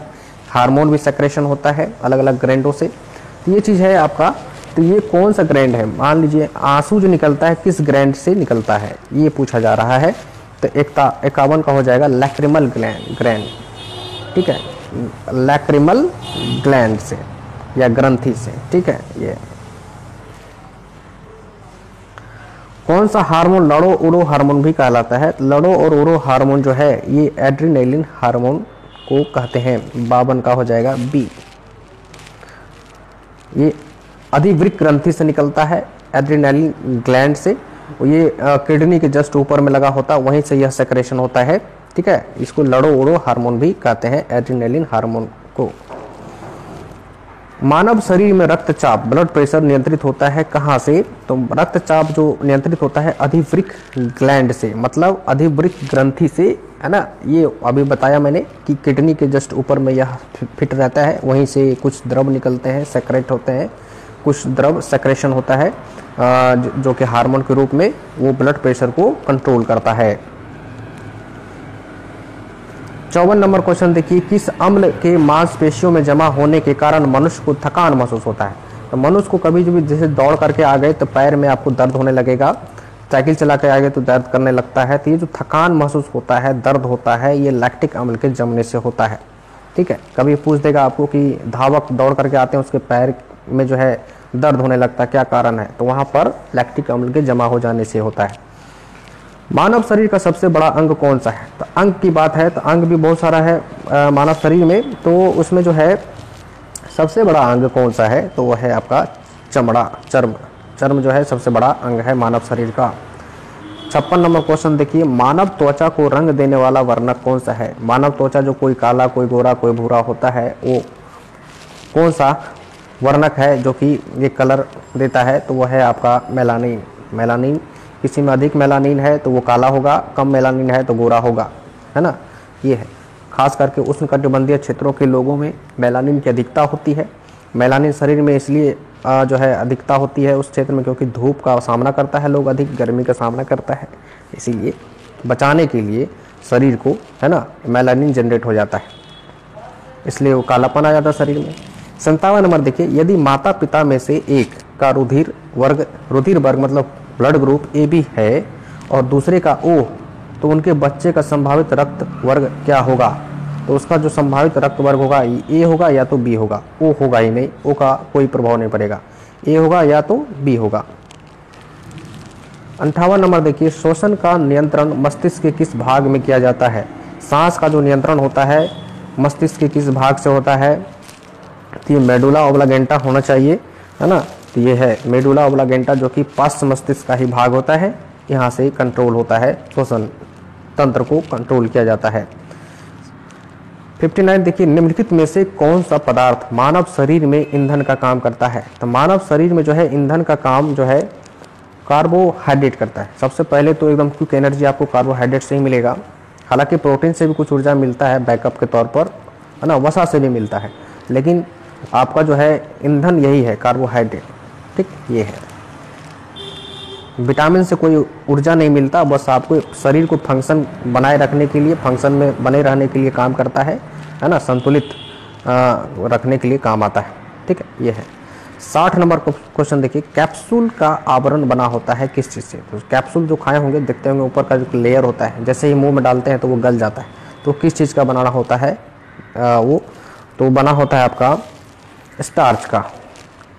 [SPEAKER 1] हार्मोन भी सेक्रेशन होता है अलग अलग ग्लैंडों से। तो ये चीज़ है आपका। तो ये कौन सा ग्लैंड है, मान लीजिए आंसू जो निकलता है किस ग्लैंड से निकलता है, ये पूछा जा रहा है। तो 51 का हो जाएगा लैक्रिमल ग्लैंड। ठीक है, लैक्रिमल ग्लैंड से या ग्रंथि से। ठीक है, ये कौन सा हार्मोन लड़ो उड़ो हार्मोन भी कहलाता है। लड़ो और उड़ो हार्मोन जो है ये एड्रेनालिन हार्मोन को कहते हैं। 52 का हो जाएगा बी। ये अधिवृक्क ग्रंथि से निकलता है, एड्रेनालिन ग्लैंड से। ये किडनी के जस्ट ऊपर में लगा होता है, वहीं से यह सेक्रेशन होता है। ठीक है, इसको लड़ो उड़ो हार्मोन भी कहते हैं, एड्रेनालिन हार्मोन को। मानव शरीर में रक्तचाप ब्लड प्रेशर नियंत्रित होता है कहाँ से। तो रक्तचाप जो नियंत्रित होता है अधिवृक्क ग्लैंड से, मतलब अधिवृक्क ग्रंथि से, है ना। ये अभी बताया मैंने कि किडनी के जस्ट ऊपर में यह फिट रहता है, वहीं से कुछ द्रव निकलते हैं, सेक्रेट होते हैं, कुछ द्रव सेक्रेशन होता है जो कि हार्मोन के रूप में वो ब्लड प्रेशर को कंट्रोल करता है। 54 नंबर क्वेश्चन देखिए, किस अम्ल के मांसपेशियों में जमा होने के कारण मनुष्य को थकान महसूस होता है। तो मनुष्य को कभी भी जैसे दौड़ करके आ गए तो पैर में आपको दर्द होने लगेगा, साइकिल चला के आ गए तो दर्द करने लगता है। तो ये जो थकान महसूस होता है, दर्द होता है, ये लैक्टिक अम्ल के जमने से होता है। ठीक है, कभी पूछ देगा आपको कि धावक दौड़ करके आते हैं, उसके पैर में जो है दर्द होने लगता है, क्या कारण है। तो वहाँ पर लैक्टिक अम्ल के जमा हो जाने से होता है। मानव शरीर का सबसे बड़ा अंग कौन सा है। तो अंग की बात है तो अंग भी बहुत सारा है मानव शरीर में। तो उसमें जो है सबसे बड़ा अंग कौन सा है, तो वह है आपका चमड़ा, चर्म जो है सबसे बड़ा अंग है मानव शरीर का। 56 नंबर क्वेश्चन देखिए, मानव त्वचा को रंग देने वाला वर्णक कौन सा है। मानव त्वचा जो कोई काला, कोई गोरा, कोई भूरा होता है, वो कौन सा वर्णक है जो कि ये कलर देता है। तो वह है आपका मेलानिन। मेलानिन, किसी में अधिक मेलानिन है तो वो काला होगा, कम मेलानिन है तो गोरा होगा, है ना। ये है खास करके उष्णकटिबंधीय क्षेत्रों के लोगों में मेलानिन की अधिकता होती है। मेलानिन शरीर में इसलिए जो है अधिकता होती है उस क्षेत्र में, क्योंकि धूप का सामना करता है लोग, अधिक गर्मी का सामना करता है, इसीलिए बचाने के लिए शरीर को, है ना, मेलानिन जनरेट हो जाता है, इसलिए वो कालापन आ जाता है शरीर में। 57 नंबर देखिए, यदि माता पिता में से एक का रुधिर वर्ग मतलब ब्लड ग्रुप AB है और दूसरे का O, तो उनके बच्चे का संभावित रक्त वर्ग क्या होगा? तो उसका जो संभावित रक्त वर्ग होगा A होगा या तो B होगा, O होगा ही नहीं, O का कोई प्रभाव नहीं पड़ेगा, A होगा या तो B होगा। 58 नंबर देखिए, श्वसन का नियंत्रण मस्तिष्क के किस भाग में किया जाता है? सांस का जो नियंत्रण होता है मस्तिष्क के किस भाग से होता है? तो ये मेडुला ओब्लागेंटा होना चाहिए, है ना। तो ये है मेडुला ओब्लागेंटा, जो कि पार्श्व मस्तिष्क का ही भाग होता है, यहाँ से कंट्रोल होता है, श्वसन तंत्र को कंट्रोल किया जाता है। 59 देखिए, निम्नलिखित में से कौन सा पदार्थ मानव शरीर में ईंधन का काम करता है? तो मानव शरीर में जो है ईंधन का काम जो है कार्बोहाइड्रेट करता है। सबसे पहले तो एकदम क्विक एनर्जी आपको कार्बोहाइड्रेट से ही मिलेगा, हालांकि प्रोटीन से भी कुछ ऊर्जा मिलता है बैकअप के तौर पर, है ना, वसा से भी मिलता है, लेकिन आपका जो है ईंधन यही है, कार्बोहाइड्रेट। ठीक, ये है। विटामिन से कोई ऊर्जा नहीं मिलता, बस आपको शरीर को फंक्शन बनाए रखने के लिए, फंक्शन में बने रहने के लिए काम करता है ना, संतुलित रखने के लिए काम आता है। ठीक है, ये है। 60 नंबर क्वेश्चन देखिए, कैप्सूल का आवरण बना होता है किस चीज़ से? तो कैप्सूल जो खाए होंगे, देखते होंगे ऊपर का जो लेयर होता है, जैसे ही मुंह में डालते हैं तो वो गल जाता है, तो किस चीज़ का बनाना होता है? वो तो बना होता है आपका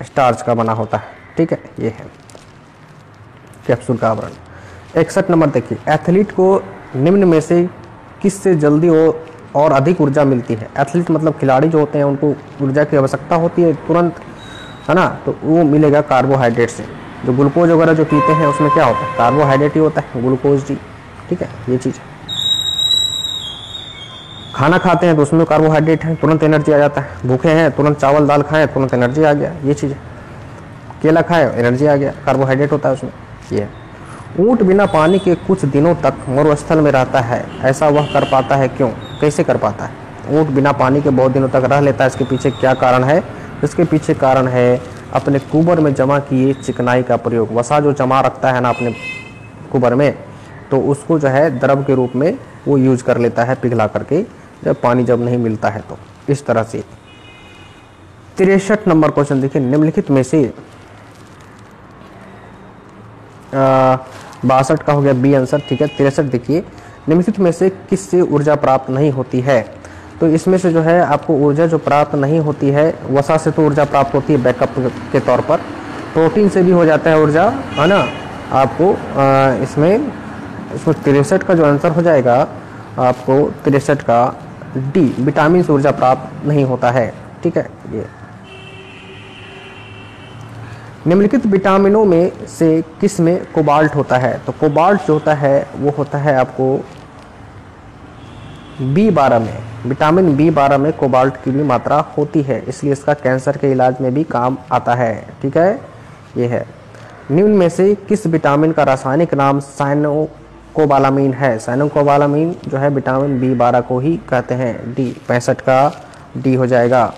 [SPEAKER 1] स्टार्च का बना होता है। ठीक है, ये है कैप्सूल का आवरण। 61 नंबर देखिए, एथलीट को निम्न में से किससे जल्दी और अधिक ऊर्जा मिलती है? एथलीट मतलब खिलाड़ी जो होते हैं, उनको ऊर्जा की आवश्यकता होती है तुरंत, है ना, तो वो मिलेगा कार्बोहाइड्रेट से। जो ग्लूकोज वगैरह जो पीते हैं उसमें क्या होता है? कार्बोहाइड्रेट ही होता है, ग्लूकोज डी। ठीक है, ये चीज़ है। खाना खाते हैं तो उसमें कार्बोहाइड्रेट है, तुरंत एनर्जी आ जाता है। भूखे हैं, तुरंत चावल दाल खाएं, तुरंत एनर्जी आ गया, ये चीज़ है। केला खाए, एनर्जी आ गया, कार्बोहाइड्रेट होता है उसमें, ये है। ऊँट बिना पानी के कुछ दिनों तक मरुस्थल में रहता है, ऐसा वह कर पाता है क्यों? कैसे कर पाता है? ऊँट बिना पानी के बहुत दिनों तक रह लेता है, इसके पीछे क्या कारण है? इसके पीछे कारण है अपने कुबर में जमा किए चिकनाई का प्रयोग। वसा जो जमा रखता है ना अपने कुबर में, तो उसको जो है द्रव के रूप में वो यूज कर लेता है पिघला करके, जब पानी जब नहीं मिलता है तो, इस तरह से। 63 नंबर क्वेश्चन देखिए, निम्नलिखित में से 62 का हो गया बी आंसर। ठीक है, 63 देखिए, निम्नलिखित में से किससे ऊर्जा प्राप्त नहीं होती है? तो इसमें से जो है आपको ऊर्जा जो प्राप्त नहीं होती है, वसा से तो ऊर्जा प्राप्त होती है बैकअप के तौर पर, प्रोटीन से भी हो जाता है ऊर्जा, है ना। आपको इसमें 63 का जो आंसर हो जाएगा आपको 63 का डी, विटामिन से ऊर्जा प्राप्त नहीं होता है। ठीक है, ये निम्नलिखित विटामिनों में से किस में कोबाल्ट होता है? तो कोबाल्ट जो होता है वो होता है आपको B12 में, विटामिन B12 में कोबाल्ट की भी मात्रा होती है, इसलिए इसका कैंसर के इलाज में भी काम आता है। ठीक है, ये है। निम्न में से किस विटामिन का रासायनिक नाम साइनोकोबालामीन है? साइनोकोबालामीन जो है विटामिन B12 को ही कहते हैं। डी, 65 का डी हो जाएगा।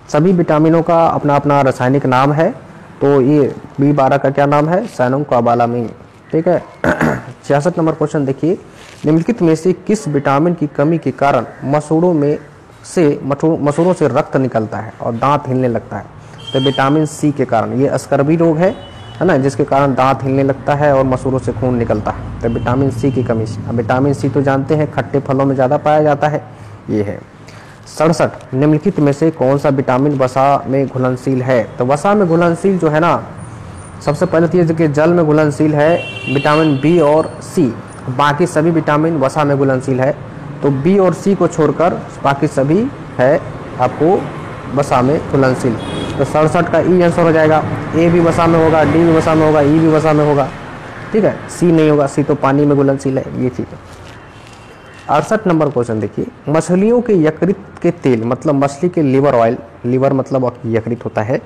[SPEAKER 1] सभी विटामिनों का अपना अपना रासायनिक नाम है, तो ये B12 का क्या नाम है? साइनोकोबालामीन। ठीक है। 66 नंबर क्वेश्चन देखिए, निम्नलिखित में से किस विटामिन की कमी के कारण मसूड़ों से रक्त निकलता है और दांत हिलने लगता है? तो विटामिन सी के कारण, ये स्कर्वी रोग है ना, जिसके कारण दांत हिलने लगता है और मसूड़ों से खून निकलता है, तो विटामिन सी की कमी से। अब विटामिन सी तो जानते हैं खट्टे फलों में ज़्यादा पाया जाता है, ये है। 67 निम्नलिखित में से कौन सा विटामिन वसा में घुलनशील है? तो वसा में घुलनशील जो है ना, सबसे पहले तो ये देखिए जल में घुलनशील है विटामिन बी और सी, बाकी सभी विटामिन वसा में घुलनशील है, तो बी और सी को छोड़कर बाकी सभी है आपको वसा में घुलनशील। तो 67 का ई आंसर हो जाएगा। ए भी वसा में होगा, डी भी वसा में होगा, ई भी वसा में होगा। ठीक है, सी नहीं होगा, सी तो पानी में घुलनशील है, ये चीज़ है। 68 नंबर क्वेश्चन देखिए, मछलियों के यकृत के तेल मतलब मछली के लिवर ऑयल, लिवर मतलब यकृत होता है,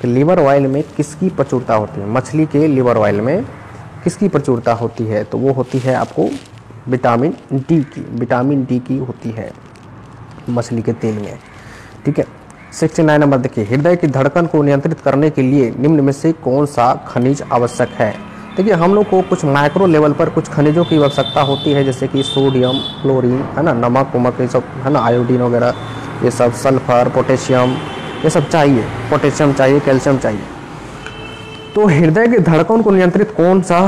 [SPEAKER 1] तो लिवर ऑयल में किसकी प्रचुरता होती है? मछली के लिवर ऑयल में किसकी प्रचुरता होती है? तो वो होती है आपको विटामिन डी की, विटामिन डी की होती है मछली के तेल में। ठीक है। 69 नंबर देखिए, हृदय की धड़कन को नियंत्रित करने के लिए निम्न में से कौन सा खनिज आवश्यक है? देखिए हम लोग को कुछ माइक्रो लेवल पर कुछ खनिजों की आवश्यकता होती है, जैसे कि सोडियम, क्लोरीन, है ना, नमक उमक ये सब, है ना, आयोडीन वगैरह ये सब, सल्फर, पोटेशियम ये सब चाहिए, पोटेशियम चाहिए, कैल्शियम चाहिए। तो हृदय की धड़कन को नियंत्रित कौन सा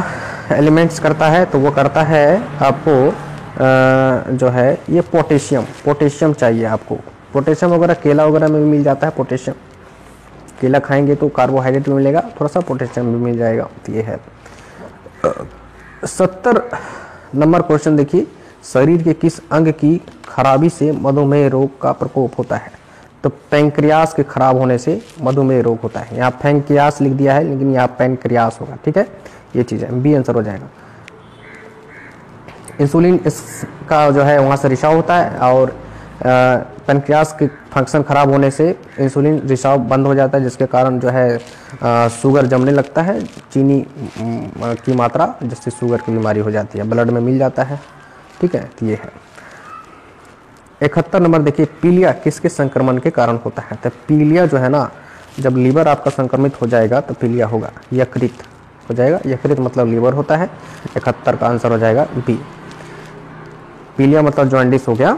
[SPEAKER 1] एलिमेंट्स करता है, तो वो करता है आपको जो है ये पोटेशियम चाहिए आपको। पोटेशियम वगैरह केला वगैरह में भी मिल जाता है पोटेशियम। केला खाएंगे तो कार्बोहाइड्रेट भी मिलेगा, थोड़ा सा पोटेशियम भी मिल जाएगा। तो ये है 70 नंबर क्वेश्चन देखिए, शरीर के किस अंग की खराबी से मधुमेह रोग का प्रकोप होता है? तो पैंक्रियास के खराब होने से मधुमेह रोग होता है। यहाँ पैंक्रियास लिख दिया है लेकिन यहाँ पैंक्रियास होगा, ठीक है, ये चीज़ है, बी आंसर हो जाएगा। इंसुलिन इसका जो है वहाँ से रिसाव होता है और पैंक्रियास के फंक्शन खराब होने से इंसुलिन रिसाव बंद हो जाता है, जिसके कारण जो है शुगर जमने लगता है, चीनी की मात्रा, जिससे शुगर की बीमारी हो जाती है, ब्लड में मिल जाता है, ठीक है। तो ये है 71 नंबर देखिए, पीलिया किसके संक्रमण के कारण होता है? तो पीलिया जो है ना, जब लीवर आपका संक्रमित हो जाएगा तो पीलिया होगा, यकृत हो जाएगा, यकृत मतलब लीवर होता है। 71 का आंसर हो जाएगा बी, पीलिया मतलब जॉन्डिस हो गया।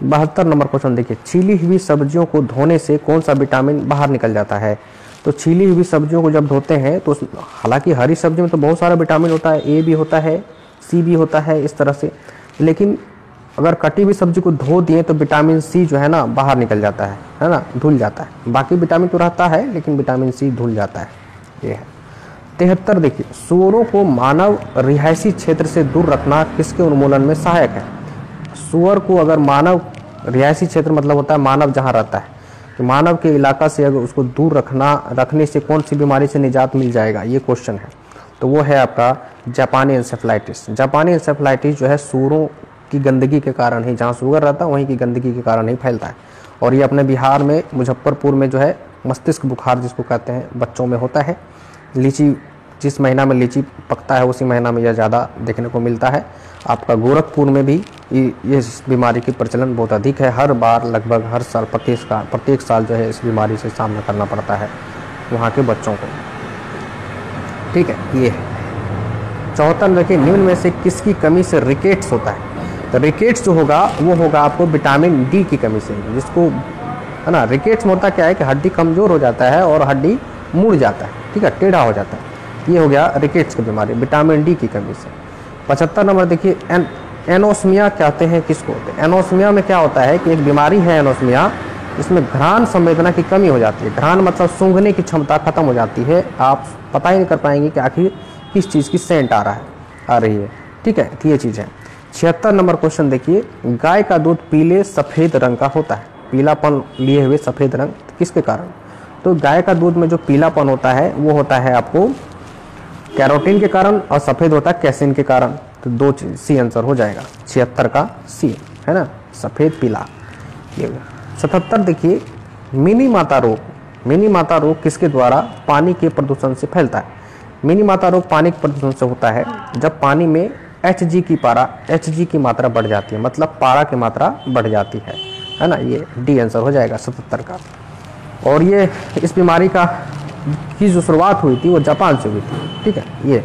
[SPEAKER 1] 72 नंबर क्वेश्चन देखिए, छीली हुई सब्जियों को धोने से कौन सा विटामिन बाहर निकल जाता है? तो छीली हुई सब्जियों को जब धोते हैं तो हालांकि हरी सब्जी में तो बहुत सारा विटामिन होता है, ए भी होता है, सी भी होता है, इस तरह से, लेकिन अगर कटी हुई सब्जी को धो दिए तो विटामिन सी जो है ना बाहर निकल जाता है ना, धुल जाता है। बाकी विटामिन तो रहता है लेकिन विटामिन सी धुल जाता है, ये है। 73 देखिए, सूअरों को मानव रिहायशी क्षेत्र से दूर रखना किसके उन्मूलन में सहायक है? सूअर को अगर मानव रिहायशी क्षेत्र मतलब होता है मानव जहाँ रहता है, तो मानव के इलाका से अगर उसको दूर रखने से कौन सी बीमारी से निजात मिल जाएगा, ये क्वेश्चन है। तो वो है आपका जापानी इंसेफ्लाइटिस। जापानी इंसेफ्लाइटिस जो है सूअरों की गंदगी के कारण ही, जहाँ शुगर रहता है वहीं की गंदगी के कारण ही फैलता है। और ये अपने बिहार में मुजफ्फरपुर में जो है मस्तिष्क बुखार जिसको कहते हैं बच्चों में होता है। लीची, जिस महीना में लीची पकता है उसी महीना में यह ज़्यादा देखने को मिलता है। आपका गोरखपुर में भी ये बीमारी की प्रचलन बहुत अधिक है। हर बार लगभग हर साल प्रत्येक साल जो है इस बीमारी से सामना करना पड़ता है वहाँ के बच्चों को, ठीक है। ये 74 देखिए, निम्न में से किसकी कमी से रिकेट्स होता है? तो रिकेट्स जो होगा वो होगा आपको विटामिन डी की कमी से, जिसको है ना, रिकेट्स में होता क्या है कि हड्डी कमज़ोर हो जाता है और हड्डी मुड़ जाता है, ठीक है, टेढ़ा हो जाता है। ये हो गया रिकेट्स की बीमारी, विटामिन डी की कमी से। 75 नंबर देखिए, एनोस्मिया कहते हैं किसको? तो एनोस्मिया में क्या होता है कि एक बीमारी है एनोस्मिया, इसमें घ्राण संवेदना की कमी हो जाती है। घ्राण मतलब सूंघने की क्षमता खत्म हो जाती है, आप पता ही नहीं कर पाएंगे कि आखिर किस चीज़ की सेंट आ रही है, ठीक है। तो ये चीज़ है। 76 नंबर क्वेश्चन देखिए, गाय का दूध पीले सफ़ेद रंग का होता है, पीलापन लिए हुए सफ़ेद रंग, किसके कारण? तो गाय का दूध में जो पीलापन होता है वो होता है आपको कैरोटीन के कारण, और सफ़ेद होता है कैसिन के कारण। तो दो सी आंसर हो जाएगा, 76 का सी है ना, सफ़ेद पीला। ये 77 देखिए, मिनी माता रोग किसके द्वारा पानी के प्रदूषण से फैलता है? मिनी माता रोग पानी के प्रदूषण से होता है जब पानी में Hg की मात्रा बढ़ जाती है, मतलब पारा की मात्रा बढ़ जाती है ना। ये डी आंसर हो जाएगा 77 का। और ये इस बीमारी की जो शुरुआत हुई थी वो जापान से हुई थी, ठीक है। ये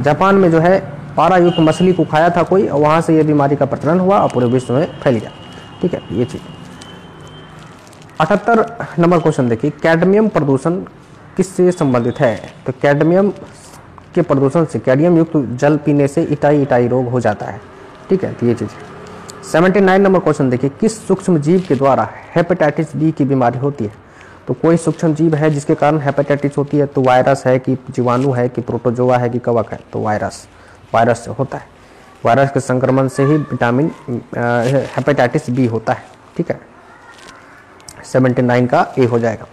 [SPEAKER 1] जापान में जो है पारा युक्त मछली को खाया था कोई, और वहाँ से ये बीमारी का प्रचलन हुआ और पूरे विश्व में फैल गया, ठीक है, ये चीज़। 78 नंबर क्वेश्चन देखिए, कैडमियम प्रदूषण किससे संबंधित है? तो कैडमियम के प्रदूषण से, कैडमियम युक्त जल पीने से इटाई रोग हो जाता है, ठीक है। तो ये चीज़। 79 नंबर क्वेश्चन देखिए, किस सूक्ष्म जीव के द्वारा हेपेटाइटिस बी की बीमारी होती है? तो कोई सूक्ष्म जीव है जिसके कारण हेपेटाइटिस होती है, तो वायरस है कि जीवाणु है कि प्रोटोजोआ है कि कवक है? तो वायरस से होता है। वायरस के संक्रमण से ही हेपेटाइटिस बी होता है, ठीक है। 79 का ए हो जाएगा।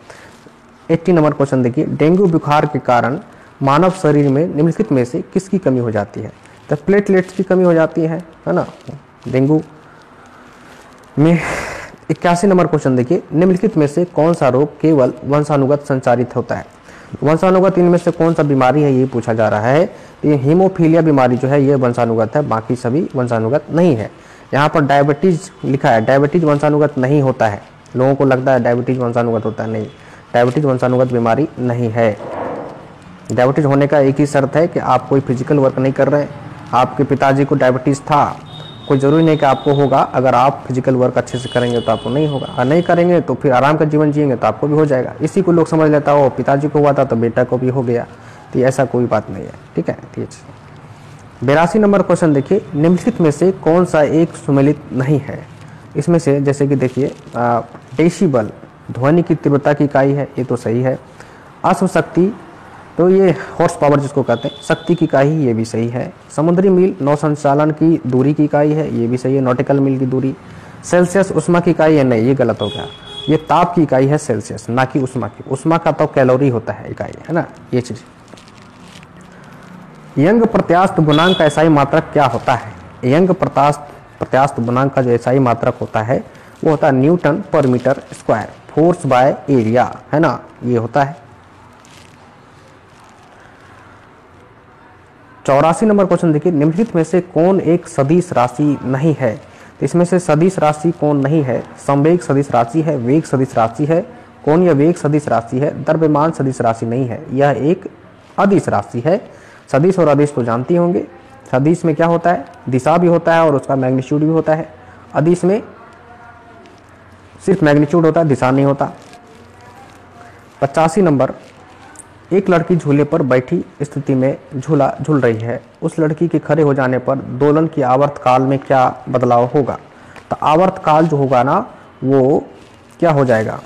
[SPEAKER 1] 80 नंबर क्वेश्चन देखिए, डेंगू बुखार के कारण मानव शरीर में निम्नलिखित में से किसकी कमी हो जाती है? तो प्लेटलेट्स की कमी हो जाती है ना डेंगू में। 81 नंबर क्वेश्चन देखिए, निम्नलिखित में से कौन सा रोग केवल वंशानुगत संचारित होता है? वंशानुगत इनमें से कौन सा बीमारी है ये पूछा जा रहा है। ये हीमोफीलिया बीमारी जो है ये वंशानुगत है, बाकी सभी वंशानुगत नहीं है। यहाँ पर डायबिटीज लिखा है, डायबिटीज वंशानुगत नहीं होता है। लोगों को लगता है डायबिटीज वंशानुगत होता है, नहीं, डायबिटीज वंशानुगत बीमारी नहीं है। डायबिटीज होने का एक ही शर्त है कि आप कोई फिजिकल वर्क नहीं कर रहे हैं। आपके पिताजी को डायबिटीज़ था, कोई ज़रूरी नहीं कि आपको होगा। अगर आप फिजिकल वर्क अच्छे से करेंगे तो आपको नहीं होगा, और नहीं करेंगे तो फिर आराम का जीवन जिएंगे तो आपको भी हो जाएगा। इसी को लोग समझ लेता हो पिताजी को हुआ था तो बेटा को भी हो गया, तो ऐसा कोई बात नहीं है, ठीक है। 82 नंबर क्वेश्चन देखिए, निम्नलिखित में से कौन सा एक सुमेलित नहीं है। इसमें से जैसे कि देखिए डेसिबल ध्वनि की तीव्रता की इकाई है, ये तो सही है। अश्वशक्ति तो ये हॉर्स पावर जिसको कहते हैं, शक्ति की इकाई, ये भी सही है। समुद्री मील नौ संचालन की दूरी की इकाई है, ये भी सही है, नॉटिकल मील की दूरी। सेल्सियस उष्मा की इकाई है, नहीं ये गलत हो गया, ये ताप की इकाई है सेल्सियस, ना कि उष्मा की। उष्मा का तो कैलोरी होता है इकाई, है ना ये चीज। यंग प्रत्यास्थ गुणांक का एसआई मात्रक क्या होता है। यंग प्रत्यास्थ गुणांक का जो एसआई मात्रक होता है वो होता है Newton per metre square, force by area, है ना, ये होता है। 84 नंबर क्वेश्चन देखिए, निम्नलिखित में से कौन एक सदिश राशि नहीं है। तो इसमें से सदिश राशि कौन नहीं है। संवेग सदिश राशि है, वेग सदिश राशि है, कौन यह वेग सदिश राशि है। द्रव्यमान सदिश राशि नहीं है, यह एक अदिश राशि है। सदिश और अदिश तो जानती होंगे। सदिश में क्या होता है, दिशा भी होता है और उसका मैग्नीट्यूड भी होता है। अदिश में सिर्फ मैग्नीट्यूड होता है, दिशा नहीं होता। 85 नंबर, एक लड़की झूले पर बैठी स्थिति में झूला झूल रही है। उस लड़की के खड़े हो जाने पर दोलन की आवर्त काल में क्या बदलाव होगा। तो आवर्त काल जो होगा ना वो क्या हो जाएगा,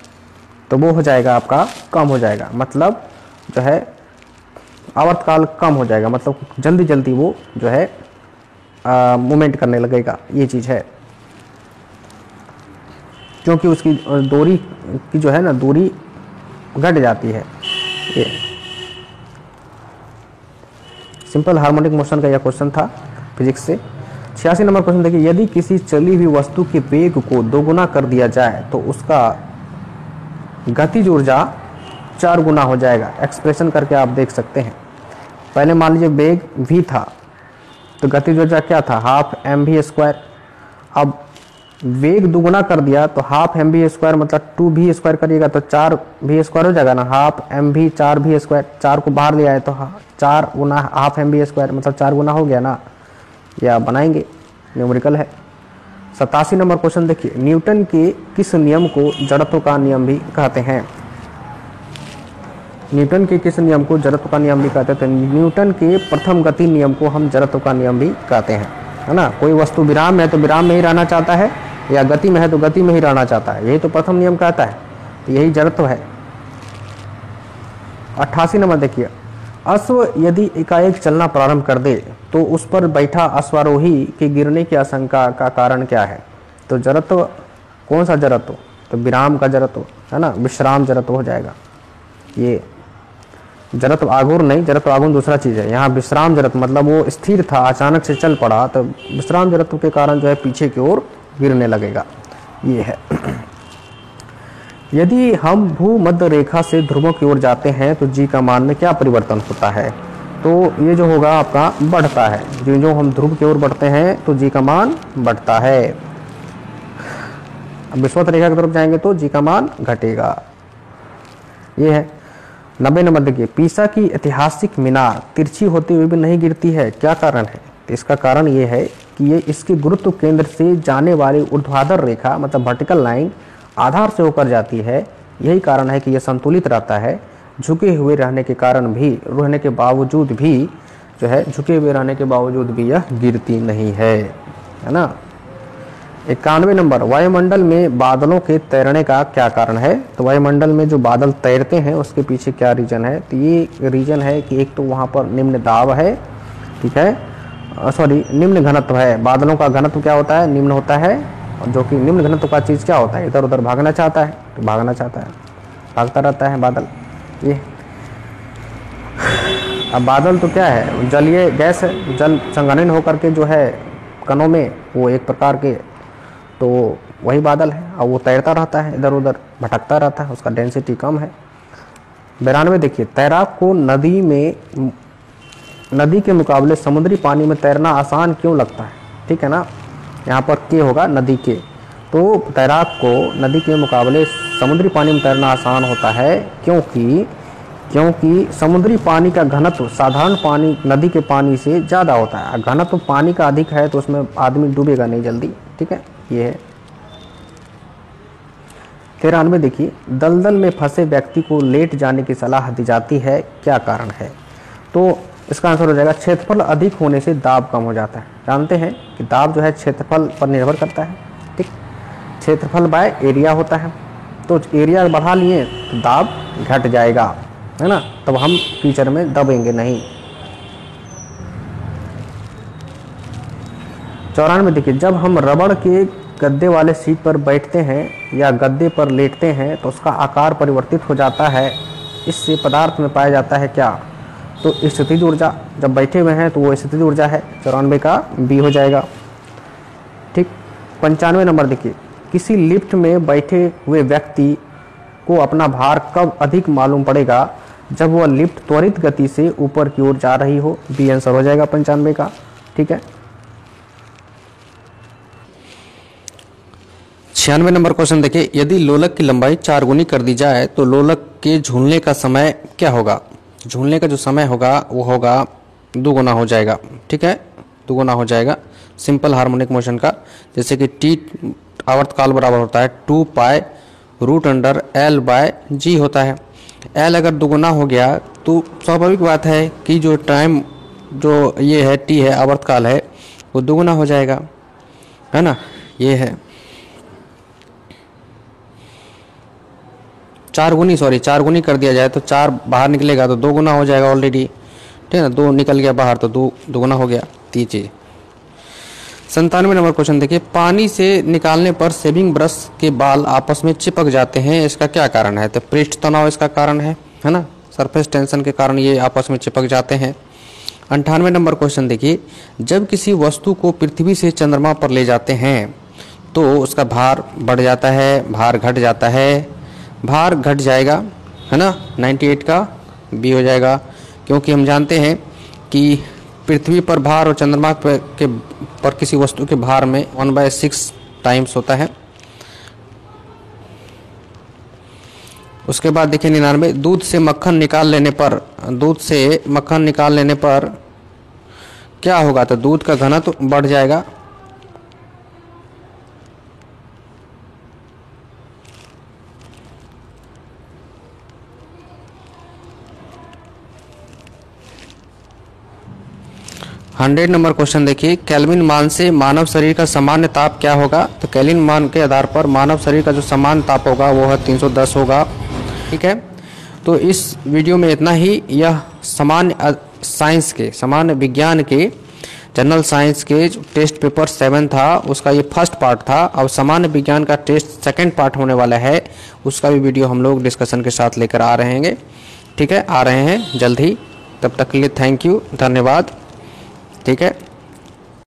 [SPEAKER 1] तो वो हो जाएगा आपका कम हो जाएगा, मतलब जो है आवर्त काल कम हो जाएगा, मतलब जल्दी जल्दी वो जो है मूवमेंट करने लगेगा, ये चीज़ है। क्योंकि उसकी दूरी की जो है ना दूरी घट जाती है। ये सिंपल हार्मोनिक मोशन का यह क्वेश्चन था फिजिक्स से। 86 नंबर क्वेश्चन देखिए, यदि किसी चली हुई वस्तु के वेग को दोगुना कर दिया जाए तो उसका गतिज ऊर्जा 4 गुना हो जाएगा। एक्सप्रेशन करके आप देख सकते हैं। पहले मान लीजिए वेग v था तो गतिज ऊर्जा क्या था, हाफ mv²। अब वेग दुगुना कर दिया तो हाफ mv² मतलब 2v² करिएगा तो 4v² हो जाएगा ना, हाफ mv 4v²। 4 को बाहर ले आए तो 4 गुना हाफ mv² मतलब 4 गुना हो गया ना, या बनाएंगे, न्यूमेरिकल है। 87 नंबर क्वेश्चन देखिए, न्यूटन के किस नियम को जड़त्व का नियम भी कहते हैं। न्यूटन के किस नियम को जड़त्व का नियम भी कहते हैं। तो न्यूटन के प्रथम गति नियम को हम जड़त्व का नियम भी कहते हैं, है ना। कोई वस्तु विराम में है तो विराम में ही रहना चाहता है, या गति में है तो गति में ही रहना चाहता है, यही तो प्रथम नियम कहता है, तो यही जड़त्व है। 88 नंबर देखिए, अश्व यदि एकाएक चलना प्रारंभ कर दे तो उस पर बैठा अश्वारोही के गिरने की आशंका का कारण क्या है। तो जड़त्व कौन सा जड़त्व, तो विराम का जड़त्व, है ना, विश्राम जड़त्व हो जाएगा। ये जड़त्व आघूर्ण नहीं, जड़त्व आघूर्ण दूसरा चीज है। यहाँ विश्राम जड़त्व मतलब वो स्थिर था, अचानक से चल पड़ा, तो विश्राम जड़त्व के कारण जो है पीछे की ओर गिरने लगेगा, ये है। यदि हम भूमध्य रेखा से ध्रुवों की ओर जाते हैं तो जी का मान में क्या परिवर्तन होता है। तो ये जो होगा आपका बढ़ता है, जो हम ध्रुव की ओर बढ़ते हैं तो जी का मान बढ़ता है। अब विषुवत रेखा की तरफ जाएंगे तो जी का मान घटेगा, ये है। 90 नंबर देखिए, पीसा की ऐतिहासिक मीनार तिरछी होते हुए भी नहीं गिरती है, क्या कारण है। तो इसका कारण ये है कि ये इसके गुरुत्व केंद्र से जाने वाली ऊर्ध्वाधर रेखा मतलब वर्टिकल लाइन आधार से होकर जाती है। यही कारण है कि यह संतुलित रहता है। झुके हुए रहने के कारण भी, रहने के बावजूद भी जो है, झुके हुए रहने के बावजूद भी यह गिरती नहीं है ना। 91 नंबर, वायुमंडल में बादलों के तैरने का क्या कारण है। तो वायुमंडल में जो बादल तैरते हैं उसके पीछे क्या रीजन है। तो ये रीजन है कि एक तो वहाँ पर निम्न दाब है, ठीक है, सॉरी निम्न घनत्व है। बादलों का घनत्व क्या होता है, निम्न होता है, और जो कि निम्न घनत्व का चीज़ क्या होता है, इधर उधर भागना चाहता है, तो भागना चाहता है, भागता रहता है बादल। ये अब बादल तो क्या है, जलीय गैस है, जल संघनन होकर के जो है कणों में वो एक प्रकार के, तो वही बादल है, और वो तैरता रहता है, इधर उधर भटकता रहता है, उसका डेंसिटी कम है। 92 देखिए, तैराक को नदी के मुकाबले समुद्री पानी में तैरना आसान क्यों लगता है। ठीक है ना, यहाँ पर के होगा नदी के, तो तैराक को नदी के मुकाबले समुद्री पानी में तैरना आसान होता है, क्योंकि समुद्री पानी का घनत्व साधारण पानी नदी के पानी से ज़्यादा होता है। घनत्व पानी का अधिक है तो उसमें आदमी डूबेगा नहीं जल्दी, ठीक है, ये है। 93 देखिए, दलदल में फंसे व्यक्ति को लेट जाने की सलाह दी जाती है, क्या कारण है। तो इसका आंसर हो जाएगा क्षेत्रफल अधिक होने से दाब कम हो जाता है। जानते हैं कि दाब जो है क्षेत्रफल पर निर्भर करता है, ठीक, क्षेत्रफल बाय एरिया होता है। तो एरिया बढ़ा लिए तो दाब घट जाएगा, है ना, तब हम कीचड़ में दबेंगे नहीं। 94 देखिए, जब हम रबड़ के गद्दे वाले सीट पर बैठते हैं या गद्दे पर लेटते हैं तो उसका आकार परिवर्तित हो जाता है, इससे पदार्थ में पाया जाता है क्या? तो स्थितिज ऊर्जा। जब बैठे हुए हैं तो वो स्थितिज ऊर्जा है, 94 का बी हो जाएगा, ठीक। 95 नंबर देखिए, किसी लिफ्ट में बैठे हुए व्यक्ति को अपना भार कब अधिक मालूम पड़ेगा? जब वह लिफ्ट त्वरित गति से ऊपर की ओर जा रही हो, बी आंसर हो जाएगा 95 का, ठीक है। 96 नंबर क्वेश्चन देखिए, यदि लोलक की लंबाई 4 गुनी कर दी जाए तो लोलक के झूलने का समय क्या होगा? झूलने का जो समय होगा वो होगा 2 गुना हो जाएगा, ठीक है, 2 गुना हो जाएगा सिंपल हार्मोनिक मोशन का। जैसे कि टी आवर्तकाल बराबर होता है 2 pi root under L by g होता है। एल अगर 2 गुना हो गया तो स्वाभाविक बात है कि जो टाइम जो ये है टी है आवर्तकाल है वो 2 गुना हो जाएगा, है ना, ये है 4 गुनी कर दिया जाए तो 4 बाहर निकलेगा तो 2 गुना हो जाएगा ऑलरेडी, ठीक है ना, 2 निकल गया बाहर तो 2 गुना हो गया, तीन चीज। 97 नंबर क्वेश्चन देखिए, पानी से निकालने पर शेविंग ब्रश के बाल आपस में चिपक जाते हैं, इसका क्या कारण है? तो पृष्ठ तनाव इसका कारण है ना, सरफेस टेंशन के कारण ये आपस में चिपक जाते हैं। 98 नंबर क्वेश्चन देखिए, जब किसी वस्तु को पृथ्वी से चंद्रमा पर ले जाते हैं तो उसका भार बढ़ जाता है, भार घट जाता है, भार घट जाएगा, है ना, 98 का बी हो जाएगा, क्योंकि हम जानते हैं कि पृथ्वी पर भार और चंद्रमा पर किसी वस्तु के भार में 1/6 टाइम्स होता है। उसके बाद देखिए 99, दूध से मक्खन निकाल लेने पर क्या होगा? तो दूध का घनत्व बढ़ जाएगा, हंड्रेड नंबर क्वेश्चन देखिए, केल्विन मान से मानव शरीर का सामान्य ताप क्या होगा? तो केल्विन मान के आधार पर मानव शरीर का जो सामान्य ताप होगा वो है 310 होगा, ठीक है। तो इस वीडियो में इतना ही। यह सामान्य विज्ञान के जनरल साइंस के टेस्ट पेपर 7 था, उसका ये फर्स्ट पार्ट था। अब सामान्य विज्ञान का टेस्ट सेकेंड पार्ट होने वाला है, उसका भी वीडियो हम लोग डिस्कशन के साथ लेकर आ रहे हैं, ठीक है, आ रहे हैं जल्द ही। तब तक के लिए थैंक यू, धन्यवाद, ठीक है।